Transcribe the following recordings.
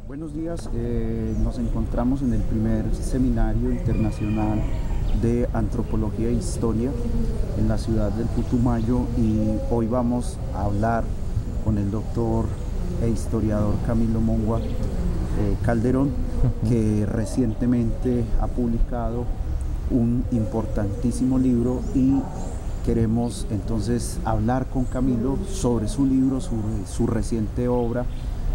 Buenos días, nos encontramos en el primer seminario internacional de antropología e historia en la ciudad del Putumayo y hoy vamos a hablar con el doctor e historiador Camilo Mongua Calderón, que recientemente ha publicado un importantísimo libro y queremos entonces hablar con Camilo sobre su libro, sobre su reciente obra,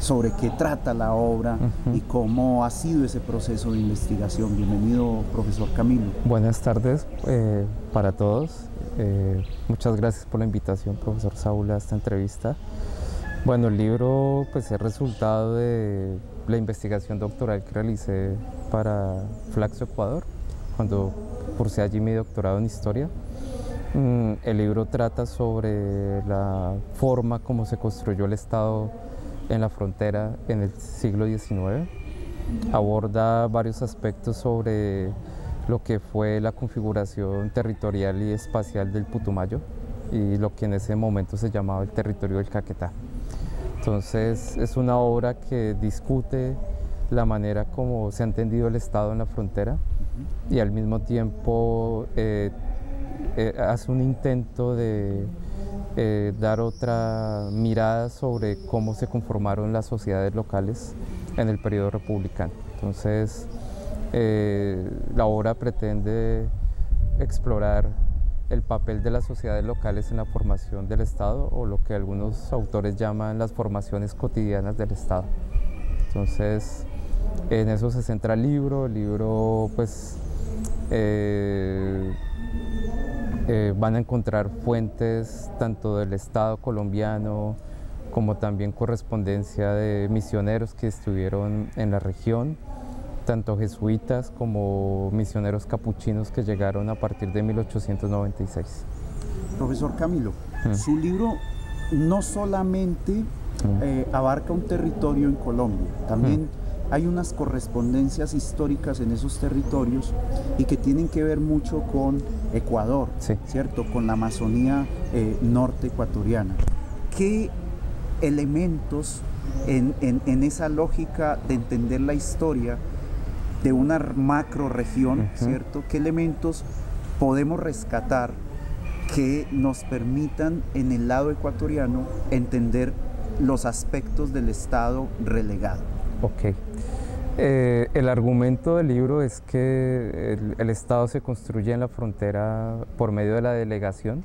sobre qué trata la obra y cómo ha sido ese proceso de investigación. Bienvenido, profesor Camilo. Buenas tardes para todos. Muchas gracias por la invitación, profesor Saúl, a esta entrevista. Bueno, el libro pues, es resultado de la investigación doctoral que realicé para Flaxo, Ecuador, cuando cursé allí mi doctorado en historia. El libro trata sobre la forma como se construyó el Estado en la frontera en el siglo XIX. Aborda varios aspectos sobre lo que fue la configuración territorial y espacial del Putumayo y lo que en ese momento se llamaba el territorio del Caquetá. Entonces es una obra que discute la manera como se ha entendido el Estado en la frontera y al mismo tiempo hace un intento de dar otra mirada sobre cómo se conformaron las sociedades locales en el periodo republicano. Entonces, la obra pretende explorar el papel de las sociedades locales en la formación del Estado, o lo que algunos autores llaman las formaciones cotidianas del Estado. Entonces, en eso se centra el libro. El libro, pues, van a encontrar fuentes tanto del Estado colombiano como también correspondencia de misioneros que estuvieron en la región, tanto jesuitas como misioneros capuchinos que llegaron a partir de 1896. Profesor Camilo, su libro no solamente abarca un territorio en Colombia, también hay unas correspondencias históricas en esos territorios y que tienen que ver mucho con Ecuador, sí, ¿cierto? Con la Amazonía norte ecuatoriana. ¿Qué elementos en esa lógica de entender la historia de una macro región, ¿cierto? ¿Qué elementos podemos rescatar que nos permitan en el lado ecuatoriano entender los aspectos del Estado relegado? Ok. El argumento del libro es que el Estado se construye en la frontera por medio de la delegación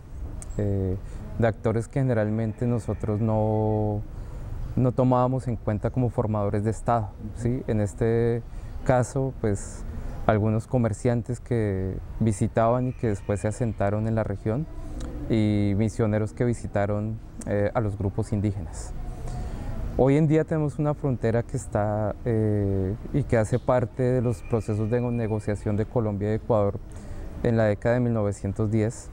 de actores que generalmente nosotros no tomábamos en cuenta como formadores de Estado, ¿sí? En este caso, pues, algunos comerciantes que visitaban y que después se asentaron en la región y misioneros que visitaron a los grupos indígenas. Hoy en día tenemos una frontera que está y que hace parte de los procesos de negociación de Colombia y Ecuador en la década de 1910,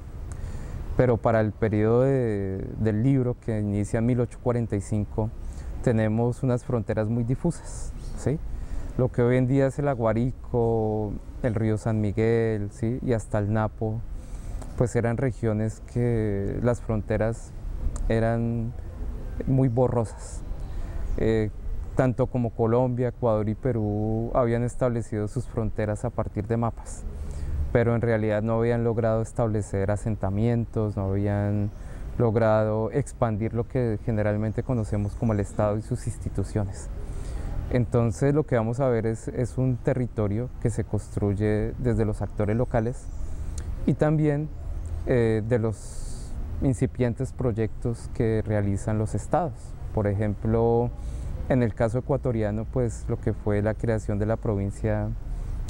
pero para el periodo del libro, que inicia en 1845, tenemos unas fronteras muy difusas, ¿sí? Lo que hoy en día es el Aguarico, el río San Miguel, ¿sí? Y hasta el Napo, pues eran regiones que las fronteras eran muy borrosas. Tanto como Colombia, Ecuador y Perú habían establecido sus fronteras a partir de mapas, pero en realidad no habían logrado establecer asentamientos, no habían logrado expandir lo que generalmente conocemos como el Estado y sus instituciones. Entonces lo que vamos a ver es un territorio que se construye desde los actores locales y también de los incipientes proyectos que realizan los estados. Por ejemplo, en el caso ecuatoriano, pues lo que fue la creación de la provincia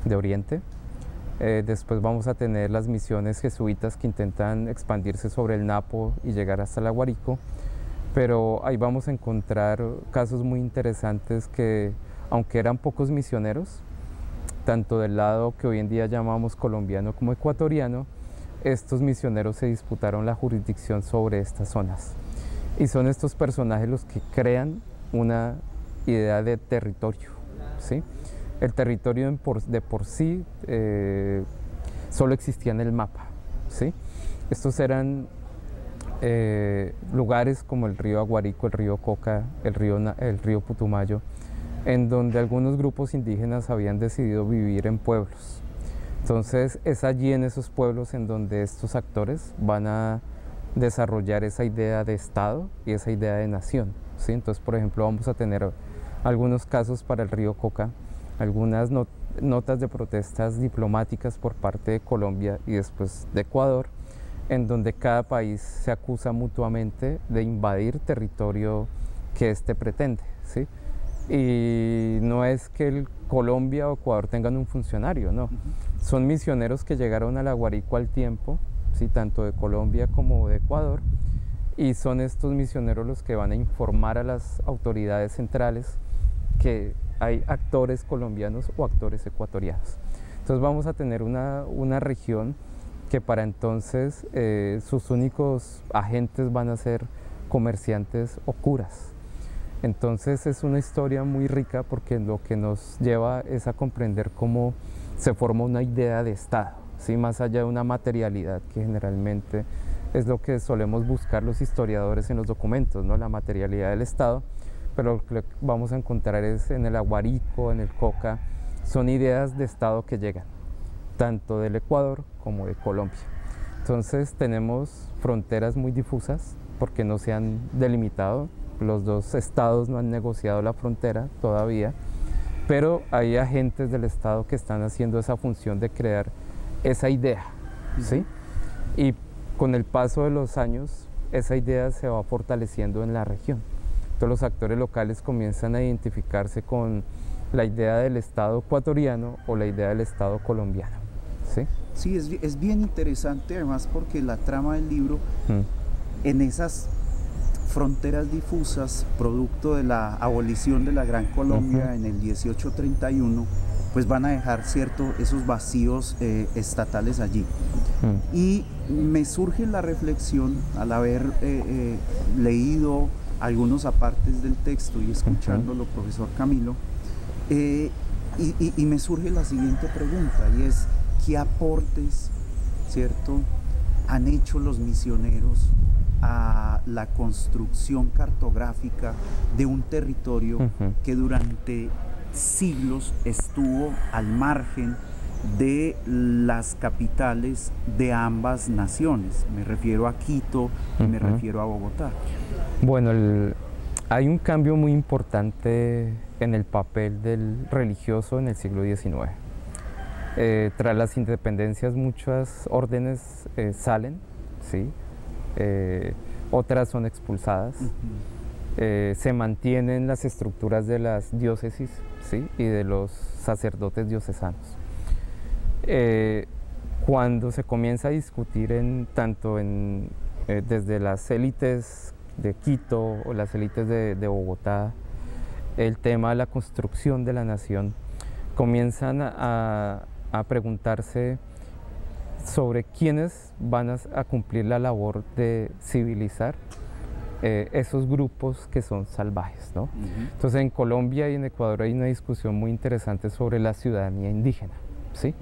de Oriente. Después vamos a tener las misiones jesuitas que intentan expandirse sobre el Napo y llegar hasta el Aguarico, pero ahí vamos a encontrar casos muy interesantes que, aunque eran pocos misioneros, tanto del lado que hoy en día llamamos colombiano como ecuatoriano, estos misioneros se disputaron la jurisdicción sobre estas zonas. Y son estos personajes los que crean una idea de territorio, ¿sí? El territorio de por sí solo existía en el mapa, ¿sí? Estos eran lugares como el río Aguarico, el río Coca, el río Putumayo, en donde algunos grupos indígenas habían decidido vivir en pueblos. Entonces es allí en esos pueblos en donde estos actores van a desarrollar esa idea de Estado y esa idea de nación, ¿sí? Entonces, por ejemplo, vamos a tener algunos casos para el río Coca, algunas notas de protestas diplomáticas por parte de Colombia y después de Ecuador, en donde cada país se acusa mutuamente de invadir territorio que éste pretende, ¿sí? Y no es que Colombia o Ecuador tengan un funcionario, no. Son misioneros que llegaron a la Guarico al tiempo, ¿sí? Tanto de Colombia como de Ecuador, y son estos misioneros los que van a informar a las autoridades centrales que hay actores colombianos o actores ecuatorianos. Entonces vamos a tener una región que para entonces sus únicos agentes van a ser comerciantes o curas. Entonces es una historia muy rica porque lo que nos lleva es a comprender cómo se forma una idea de Estado, ¿sí? Más allá de una materialidad que generalmente es lo que solemos buscar los historiadores en los documentos, ¿no? La materialidad del Estado, pero lo que vamos a encontrar es en el Aguarico, en el Coca, son ideas de Estado que llegan, tanto del Ecuador como de Colombia. Entonces tenemos fronteras muy difusas porque no se han delimitado, los dos estados no han negociado la frontera todavía, pero hay agentes del Estado que están haciendo esa función de crear esa idea, ¿sí? Y con el paso de los años, esa idea se va fortaleciendo en la región. Entonces los actores locales comienzan a identificarse con la idea del Estado ecuatoriano o la idea del Estado colombiano, ¿sí? Sí, es bien interesante además porque la trama del libro en esas fronteras difusas, producto de la abolición de la Gran Colombia en el 1831, pues van a dejar esos vacíos estatales allí. Y me surge la reflexión al haber leído algunos apartes del texto y escuchándolo, profesor Camilo, y me surge la siguiente pregunta, y es, ¿qué aportes, cierto, han hecho los misioneros a la construcción cartográfica de un territorio que durante siglos estuvo al margen de las capitales de ambas naciones? Me refiero a Quito y me refiero a Bogotá. Bueno, hay un cambio muy importante en el papel del religioso en el siglo XIX. Tras las independencias muchas órdenes salen, ¿sí? Otras son expulsadas. Se mantienen las estructuras de las diócesis, ¿sí? Y de los sacerdotes diocesanos. Cuando se comienza a discutir desde las élites de Quito o las élites de Bogotá, el tema de la construcción de la nación, comienzan a preguntarse sobre quiénes van a cumplir la labor de civilizar esos grupos que son salvajes, ¿no? Entonces en Colombia y en Ecuador hay una discusión muy interesante sobre la ciudadanía indígena, ¿sí?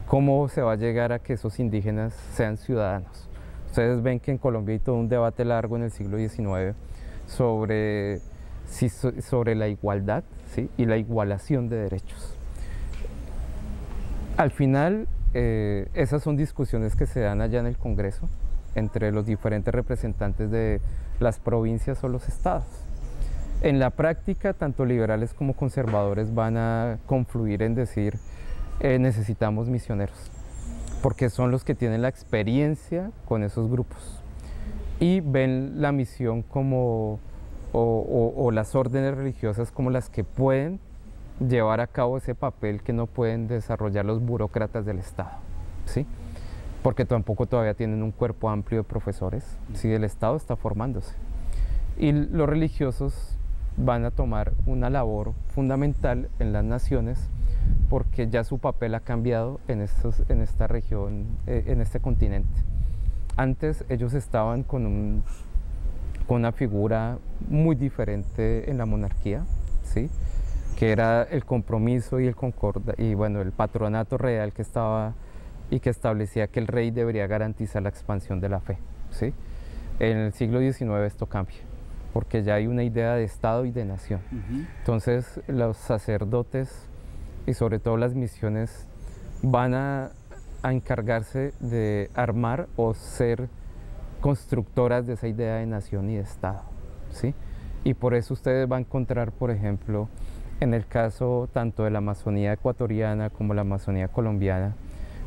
¿Cómo se va a llegar a que esos indígenas sean ciudadanos? Ustedes ven que en Colombia hay todo un debate largo en el siglo XIX sobre la igualdad, ¿sí? Y la igualación de derechos. Al final, esas son discusiones que se dan allá en el Congreso entre los diferentes representantes de las provincias o los estados. En la práctica, tanto liberales como conservadores van a confluir en decir necesitamos misioneros, porque son los que tienen la experiencia con esos grupos y ven la misión como, o las órdenes religiosas como las que pueden llevar a cabo ese papel que no pueden desarrollar los burócratas del Estado, ¿sí? Porque tampoco todavía tienen un cuerpo amplio de profesores, ¿sí? El Estado está formándose. Y los religiosos van a tomar una labor fundamental en las naciones porque ya su papel ha cambiado en esta región, en este continente. Antes ellos estaban con una figura muy diferente en la monarquía, ¿sí? Que era el compromiso y el patronato real que estaba y que establecía que el rey debería garantizar la expansión de la fe, ¿sí? En el siglo XIX esto cambia. porque ya hay una idea de Estado y de nación. Entonces los sacerdotes y sobre todo las misiones van a encargarse de armar o ser constructoras de esa idea de nación y de Estado, ¿sí? Y por eso ustedes van a encontrar, por ejemplo, en el caso tanto de la Amazonía ecuatoriana como la Amazonía colombiana,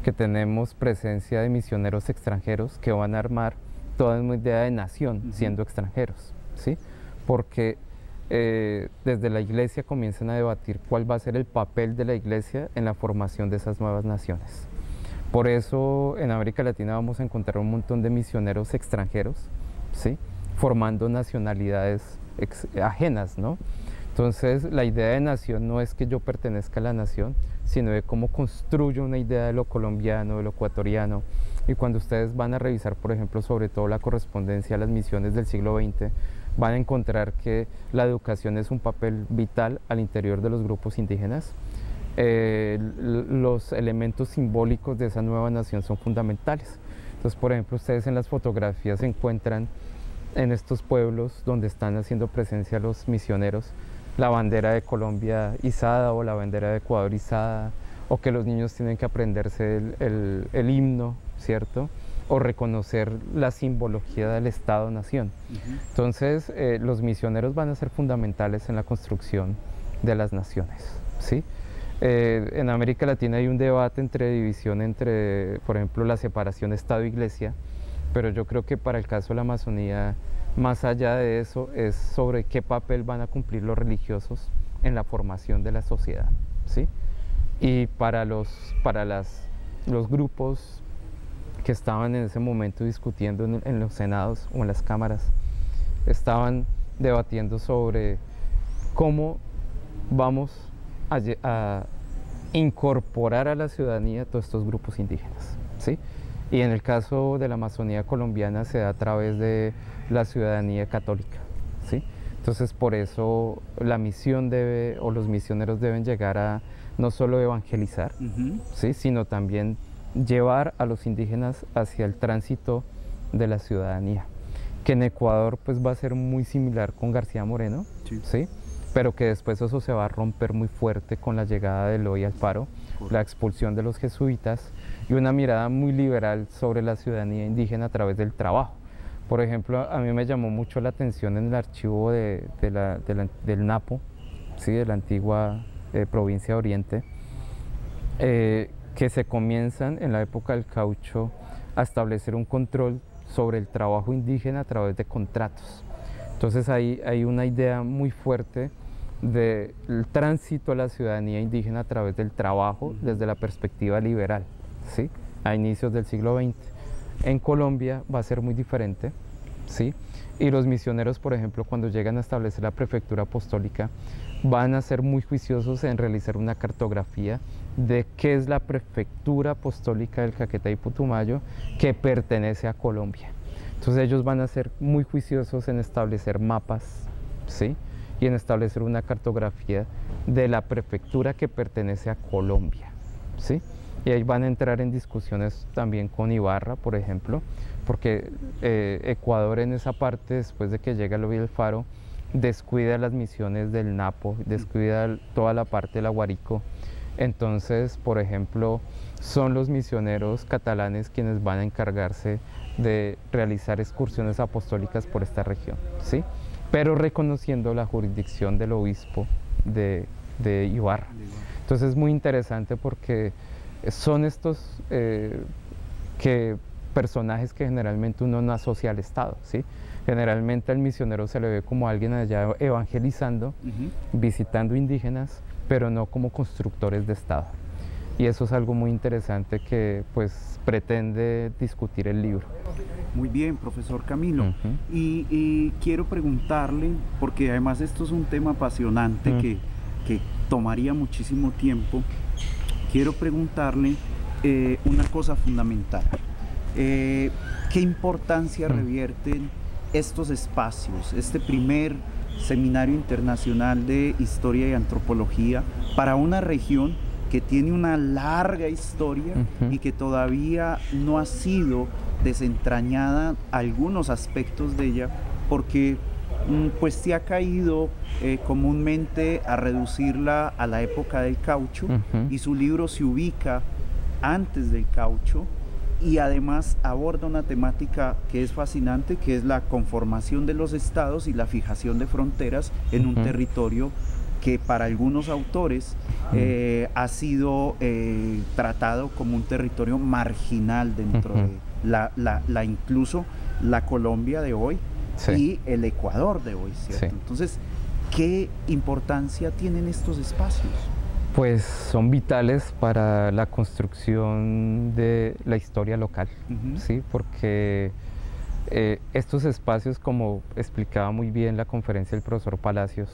que tenemos presencia de misioneros extranjeros que van a armar toda una idea de nación siendo extranjeros, ¿sí? Porque desde la Iglesia comienzan a debatir cuál va a ser el papel de la Iglesia en la formación de esas nuevas naciones. Por eso en América Latina vamos a encontrar un montón de misioneros extranjeros, ¿sí? Formando nacionalidades ajenas, ¿no? Entonces la idea de nación no es que yo pertenezca a la nación, sino de cómo construyo una idea de lo colombiano, de lo ecuatoriano. Y cuando ustedes van a revisar, por ejemplo, sobre todo la correspondencia a las misiones del siglo XX, van a encontrar que la educación es un papel vital al interior de los grupos indígenas. Los elementos simbólicos de esa nueva nación son fundamentales. Entonces, por ejemplo, ustedes en las fotografías se encuentran en estos pueblos donde están haciendo presencia los misioneros, la bandera de Colombia izada o la bandera de Ecuador izada, o que los niños tienen que aprenderse el himno, ¿cierto? O reconocer la simbología del Estado-Nación. Entonces, los misioneros van a ser fundamentales en la construcción de las naciones, ¿sí? En América Latina hay un debate división entre, por ejemplo, la separación Estado-Iglesia, pero yo creo que para el caso de la Amazonía, más allá de eso, es sobre qué papel van a cumplir los religiosos en la formación de la sociedad, ¿sí? Y para los grupos que estaban en ese momento discutiendo en los senados o en las cámaras, estaban debatiendo sobre cómo vamos a incorporar a la ciudadanía todos estos grupos indígenas, ¿sí? Y en el caso de la Amazonía colombiana se da a través de la ciudadanía católica, ¿sí? Entonces por eso la misión o los misioneros deben llegar a no solo evangelizar, ¿sí? Sino también llevar a los indígenas hacia el tránsito de la ciudadanía, que en Ecuador pues va a ser muy similar con García Moreno, ¿sí? Pero que después eso se va a romper muy fuerte con la llegada de Eloy Alfaro, la expulsión de los jesuitas y una mirada muy liberal sobre la ciudadanía indígena a través del trabajo. Por ejemplo, a mí me llamó mucho la atención en el archivo del Napo, ¿sí? De la antigua provincia de Oriente, que se comienzan en la época del caucho a establecer un control sobre el trabajo indígena a través de contratos. Entonces hay una idea muy fuerte del tránsito a la ciudadanía indígena a través del trabajo desde la perspectiva liberal, ¿sí? A inicios del siglo XX. En Colombia va a ser muy diferente, ¿sí? Y los misioneros, por ejemplo, cuando llegan a establecer la prefectura apostólica, van a ser muy juiciosos en realizar una cartografía de qué es la prefectura apostólica del Caquetá y Putumayo que pertenece a Colombia. Entonces ellos van a ser muy juiciosos en establecer mapas, ¿sí? Y en establecer una cartografía de la prefectura que pertenece a Colombia, ¿sí? Y ahí van a entrar en discusiones también con Ibarra, por ejemplo, porque Ecuador en esa parte, después de que llega Eloy Alfaro, descuida las misiones del Napo, descuida toda la parte del Aguarico. Entonces, por ejemplo, son los misioneros catalanes quienes van a encargarse de realizar excursiones apostólicas por esta región, ¿sí? Pero reconociendo la jurisdicción del obispo de Ibarra. Entonces es muy interesante porque son estos personajes que generalmente uno no asocia al Estado, ¿sí? Generalmente al misionero se le ve como alguien allá evangelizando, visitando indígenas, pero no como constructores de Estado. Y eso es algo muy interesante que pues pretende discutir el libro. Muy bien, profesor Camilo. Y quiero preguntarle, porque además esto es un tema apasionante que tomaría muchísimo tiempo, quiero preguntarle una cosa fundamental. ¿Qué importancia revierten estos espacios, este primer Seminario Internacional de Historia y Antropología para una región que tiene una larga historia y que todavía no ha sido desentrañada algunos aspectos de ella, porque pues se ha caído comúnmente a reducirla a la época del caucho, y su libro se ubica antes del caucho y además aborda una temática que es fascinante, que es la conformación de los estados y la fijación de fronteras en un territorio que para algunos autores ha sido tratado como un territorio marginal dentro de incluso la Colombia de hoy y el Ecuador de hoy, ¿cierto? Entonces, ¿qué importancia tienen estos espacios? Pues son vitales para la construcción de la historia local, ¿sí? Porque estos espacios, como explicaba muy bien la conferencia del profesor Palacios,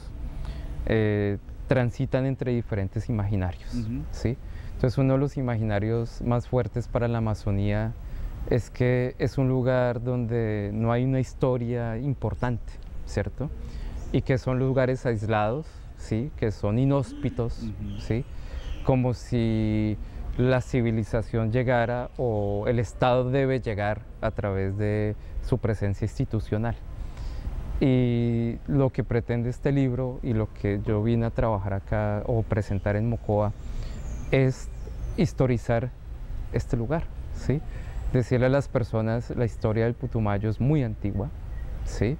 transitan entre diferentes imaginarios, ¿sí? Entonces, uno de los imaginarios más fuertes para la Amazonía es que es un lugar donde no hay una historia importante, ¿cierto? Y que son lugares aislados, ¿sí? Que son inhóspitos, ¿sí? Como si la civilización llegara o el Estado debe llegar a través de su presencia institucional. Y lo que pretende este libro y lo que yo vine a trabajar acá o presentar en Mocoa es historizar este lugar, ¿sí? Decirle a las personas, la historia del Putumayo es muy antigua, ¿sí?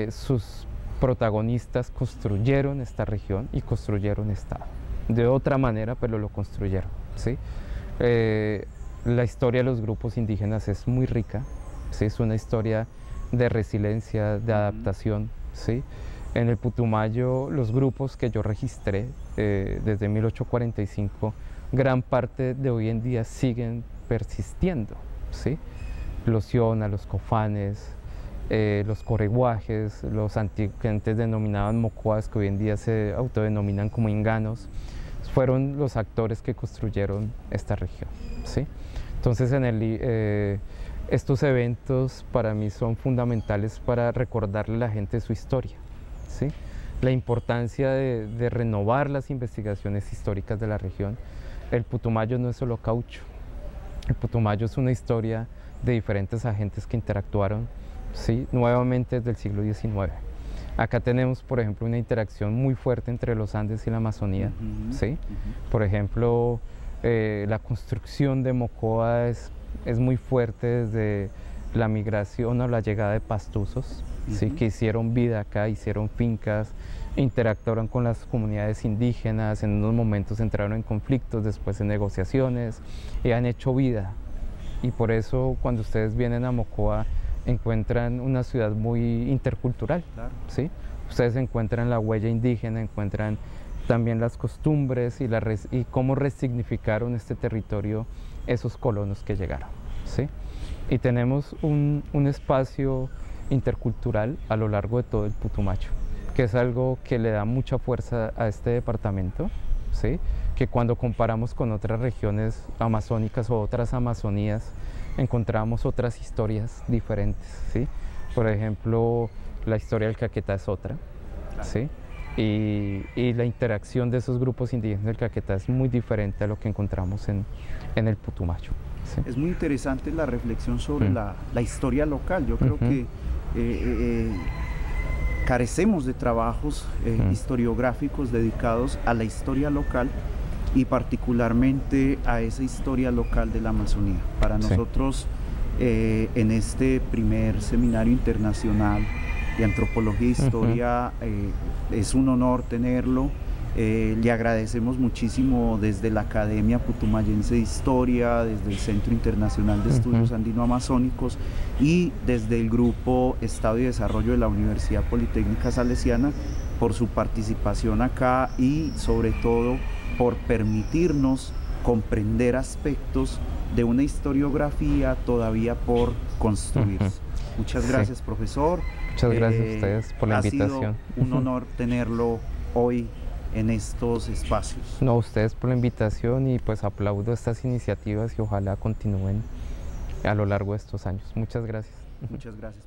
Sus protagonistas construyeron esta región y construyeron Estado. De otra manera, pero lo construyeron, ¿sí? La historia de los grupos indígenas es muy rica, ¿sí? Es una historia de resiliencia, de adaptación, ¿sí? En el Putumayo, los grupos que yo registré desde 1845, gran parte de hoy en día siguen persistiendo, ¿sí? Los Siona, los Cofanes, los Coreguajes, los que antes denominaban Mocoas, que hoy en día se autodenominan como Inganos, fueron los actores que construyeron esta región, ¿sí? Entonces, estos eventos para mí son fundamentales para recordarle a la gente su historia, ¿sí? La importancia de renovar las investigaciones históricas de la región. El Putumayo no es solo caucho, el Putumayo es una historia de diferentes agentes que interactuaron, ¿sí? Nuevamente desde el siglo XIX. Acá tenemos, por ejemplo, una interacción muy fuerte entre los Andes y la Amazonía, ¿sí? Por ejemplo, la construcción de Mocoa es muy fuerte desde la migración o la llegada de pastusos, ¿sí? Que hicieron vida acá, hicieron fincas, interactuaron con las comunidades indígenas, en unos momentos entraron en conflictos, después en negociaciones, y han hecho vida. Y por eso cuando ustedes vienen a Mocoa encuentran una ciudad muy intercultural, ¿sí? Ustedes encuentran la huella indígena, encuentran también las costumbres y cómo resignificaron este territorio esos colonos que llegaron, ¿sí? Y tenemos un espacio intercultural a lo largo de todo el Putumayo, que es algo que le da mucha fuerza a este departamento, ¿sí? Que cuando comparamos con otras regiones amazónicas o otras Amazonías, encontramos otras historias diferentes, ¿sí? Por ejemplo, la historia del Caquetá es otra, ¿sí? Y la interacción de esos grupos indígenas del Caquetá es muy diferente a lo que encontramos en el Putumayo, ¿sí? Es muy interesante la reflexión sobre la historia local. Yo creo que carecemos de trabajos historiográficos dedicados a la historia local y particularmente a esa historia local de la Amazonía. Para nosotros, en este primer seminario internacional de antropología e historia, es un honor tenerlo. Le agradecemos muchísimo desde la Academia Putumayense de Historia, desde el Centro Internacional de Estudios Andino-Amazónicos y desde el Grupo Estado y Desarrollo de la Universidad Politécnica Salesiana por su participación acá y sobre todo por permitirnos comprender aspectos de una historiografía todavía por construirse. Muchas gracias, profesor. Muchas gracias a ustedes por la invitación. Ha sido un honor tenerlo hoy en estos espacios. No, a ustedes por la invitación y pues aplaudo estas iniciativas y ojalá continúen a lo largo de estos años. Muchas gracias. Muchas gracias.